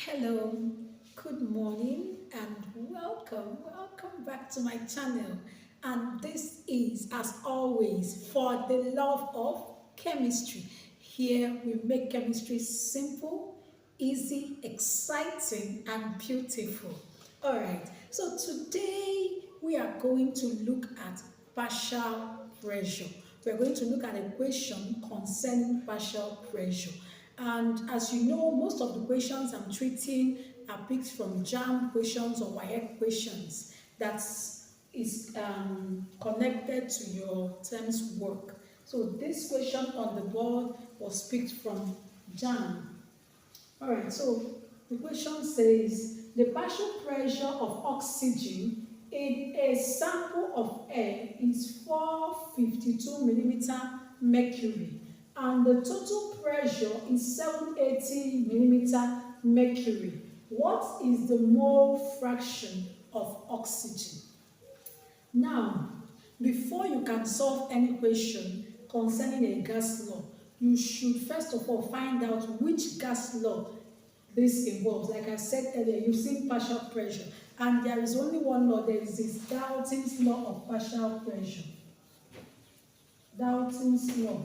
Hello, good morning, and welcome back to my channel. And this is, as always, for the love of chemistry. Here we make chemistry simple, easy, exciting, and beautiful. All right, so today we are going to look at partial pressure. We're going to look at a question concerning partial pressure. And as you know, most of the questions I'm treating are picked from JAM questions or WAEC questions that is connected to your term's work. So this question on the board was picked from JAM. All right, so the question says, the partial pressure of oxygen in a sample of air is 452 millimeter mercury, and the total pressure is 780 millimeter mercury. What is the mole fraction of oxygen? Now, before you can solve any question concerning a gas law, you should first of all find out which gas law this involves. Like I said earlier, you've seen partial pressure, and there is only one law. There is this Dalton's law of partial pressure. Dalton's law.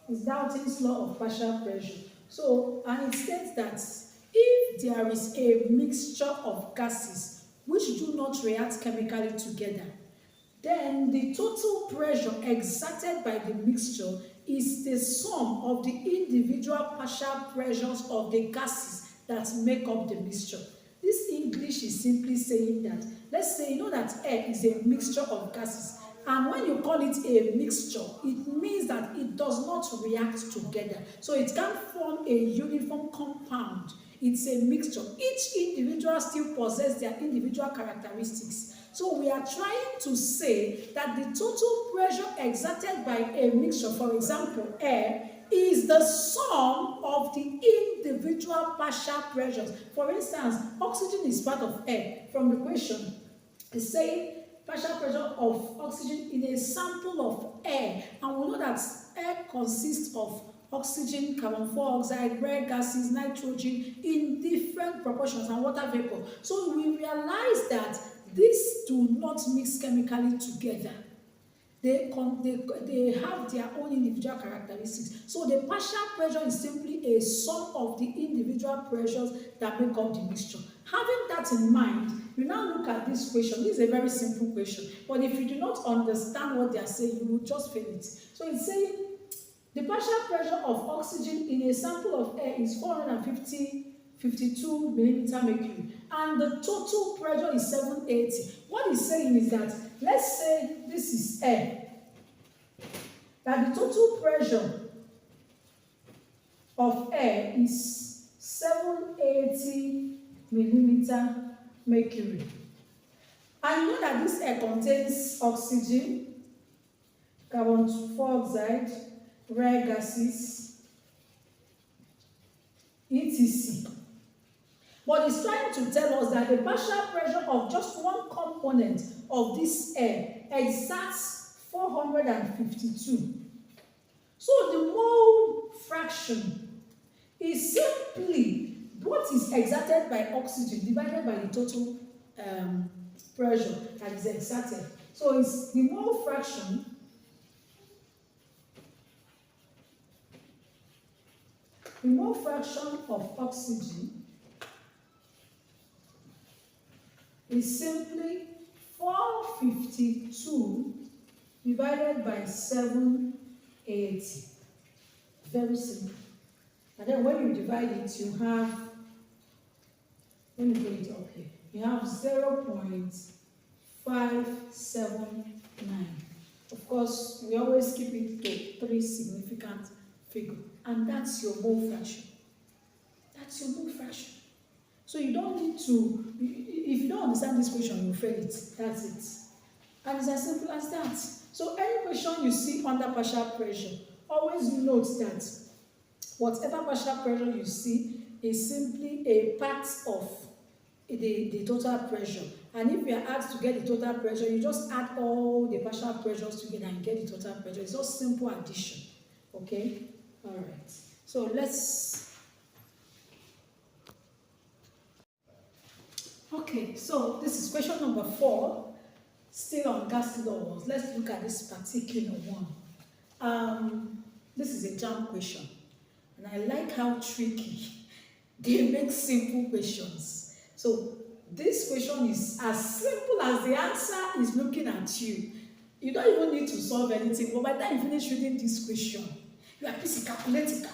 It's Dalton's law of partial pressure. So, and it states that if there is a mixture of gases which do not react chemically together, then the total pressure exerted by the mixture is the sum of the individual partial pressures of the gases that make up the mixture. This English is simply saying that, let's say you know that air is a mixture of gases, and when you call it a mixture, it means that it does not react together. So it can't form a uniform compound. It's a mixture. Each individual still possesses their individual characteristics. So we are trying to say that the total pressure exerted by a mixture, for example, air, is the sum of the individual partial pressures. For instance, oxygen is part of air. From the question, it's saying partial pressure of oxygen in a sample of air. And we know that air consists of oxygen, carbon dioxide, rare gases, nitrogen in different proportions, and water vapor. So we realize that these do not mix chemically together. They have their own individual characteristics. So the partial pressure is simply a sum of the individual pressures that make up the mixture. Having that in mind, you now look at this question. This is a very simple question, but if you do not understand what they are saying, you will just fail it. So it's saying the partial pressure of oxygen in a sample of air is 452 millimeter mercury, and the total pressure is 780. What he's saying is that, let's say this is air, that the total pressure of air is 780 millimeter mercury. And you know that this air contains oxygen, carbon dioxide, rare gases, etc. But it's trying to tell us that the partial pressure of just one component of this air exerts 452. So the mole fraction is simply what is exerted by oxygen divided by the total pressure that is exerted. So it's the mole fraction of oxygen is simply 452 divided by 780. Very simple. And then when you divide it, you have, let me put it up here, you have 0.579. Of course, we always keep it to 3 significant figures, and that's your mole fraction. That's your mole fraction. So you don't need to, if you don't understand this question, you fail it. That's it. And it's as simple as that. So any question you see under partial pressure, always note that whatever partial pressure you see is simply a part of the total pressure. And if you are asked to get the total pressure, you just add all the partial pressures together and get the total pressure. It's just simple addition. Okay, all right. So let's. Okay, so this is question number 4, still on gas laws. Let's look at this particular one. This is a jam question, and I like how tricky they make simple questions. So this question is as simple as the answer is looking at you. You don't even need to solve anything, but by the time you finish reading this question, you are busy calculating.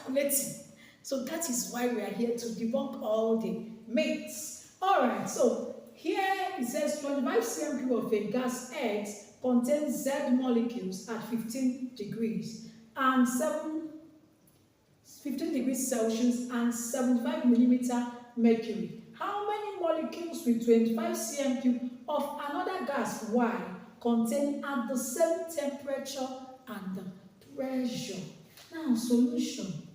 So that is why we are here to debunk all the myths. All right, so here it says 25 cm cube of a gas X contains Z molecules at 15 degrees and 15 degrees Celsius and 75 millimeter mercury. How many molecules with 25 cm cube of another gas Y contain at the same temperature and pressure? Now, solution.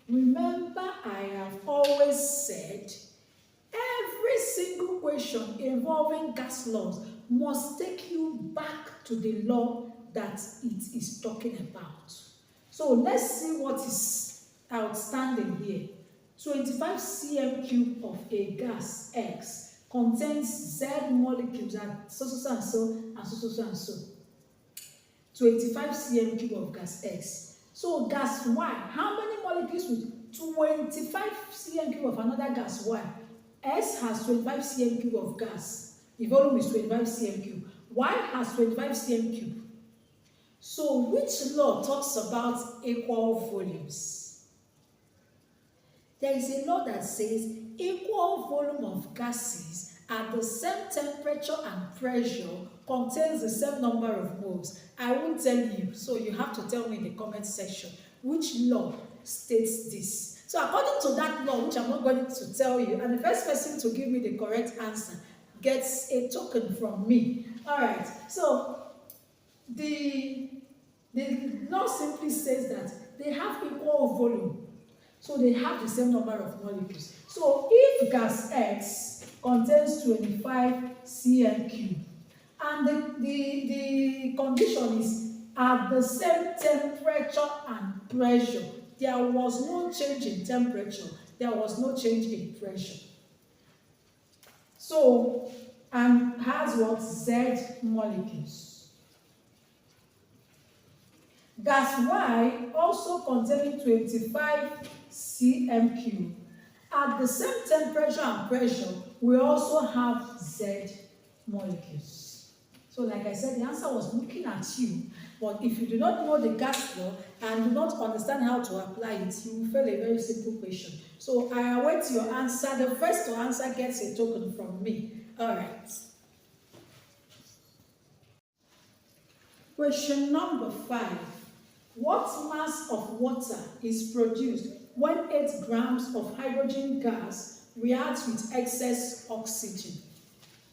Remember, I have always said every single question involving gas laws must take you back to the law that it is talking about. So let's see what is outstanding here. 25 cm cube of a gas X contains Z molecules at so and so. 25 cm cube of gas X. So gas Y, how many molecules with 25 cm cube of another gas Y? S has 25 cm cube of gas. The volume is 25 cm cube. Y has 25 cm cube. So which law talks about equal volumes? There is a law that says equal volume of gases at the same temperature and pressure contains the same number of moles. I won't tell you, so you have to tell me in the comment section which law states this. So according to that law, which I'm not going to tell you, and the first person to give me the correct answer gets a token from me. All right, so the law simply says that they have equal volume, so they have the same number of molecules. So if gas X contains 25 cm cube, and the condition is at the same temperature and pressure, there was no change in temperature, there was no change in pressure. So, and has what? Z molecules. Gas Y also containing 25 cm cube. At the same temperature and pressure, we also have Z molecules. So like I said, the answer was looking at you. But if you do not know the gas law and do not understand how to apply it, you will fail a very simple question. So I await your answer. The first to answer gets a token from me. All right. Question number 5. What mass of water is produced when 8 grams of hydrogen gas reacts with excess oxygen?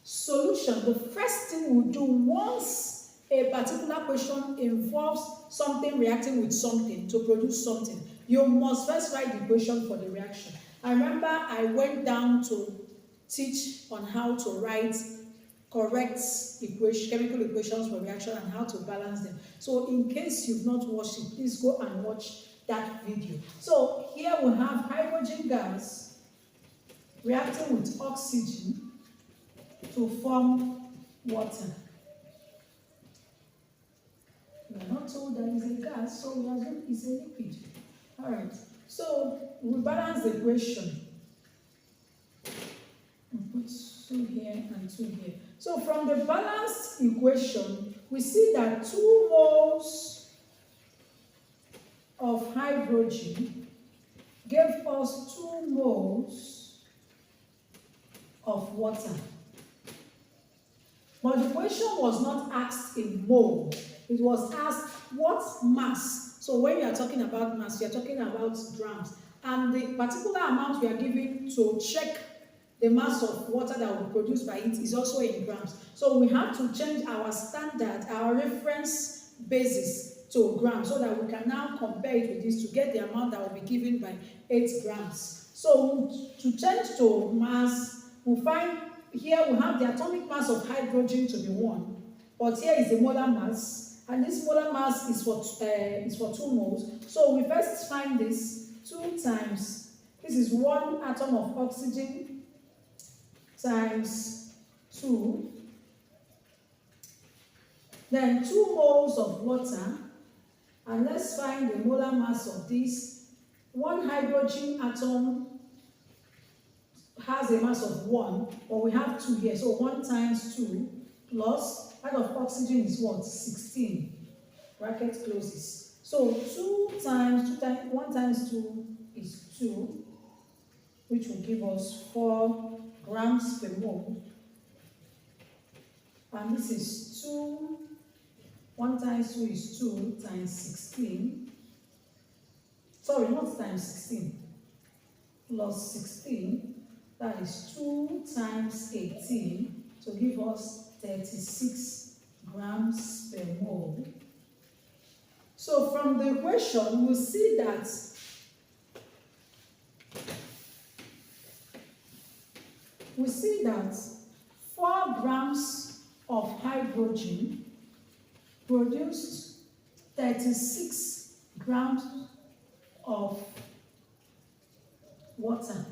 Solution. The first thing we do once a particular question involves something reacting with something to produce something, you must first write the equation for the reaction. I remember I went down to teach on how to write correct chemical equations for reaction and how to balance them. So in case you've not watched it, please go and watch that video. So here we have hydrogen gas reacting with oxygen to form water. We are not told that it's a gas, so we assume it's a liquid. All right. So we balance the equation. We put 2 here and 2 here. So from the balanced equation, we see that 2 moles of hydrogen gave us 2 moles of water. But the question was not asked in mole. It was asked what mass. So when you are talking about mass, you are talking about grams. And the particular amount we are giving to check the mass of water that will be produced by it is also in grams. So we have to change our standard, our reference basis to grams, so that we can now compare it with this to get the amount that will be given by 8 grams. So to change to mass, we find here we have the atomic mass of hydrogen to be 1, but here is the molar mass, and this molar mass is for 2 moles. So we first find this 2 times, this is 1 atom of oxygen times 2, then 2 moles of water, and let's find the molar mass of this. 1 hydrogen atom has a mass of 1, but we have 2 here, so 1 times 2 plus, that of oxygen is what? 16. Bracket closes. So 1 times 2 is 2, which will give us 4 grams per mole. And this is 2, 1 times 2 is 2 times 16. Sorry, not times 16, plus 16. That is 2 times 18 to give us 36 grams per mole. So from the equation, we see that we see that 4 grams of hydrogen produced 36 grams of water.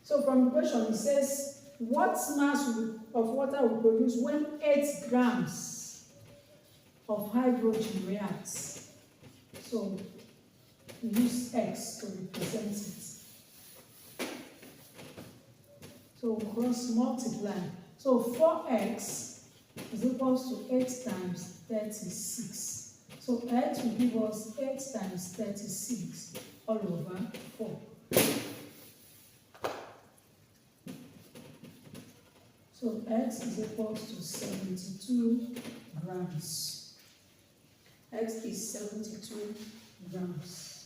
So from the question, it says, what mass of water will produce when 8 grams of hydrogen reacts? So we use X to represent it. So cross multiply. So 4x is equals to 8 times 36. So X will give us 8 times 36 all over 4. So X is equals to 72 grams. X is 72 grams.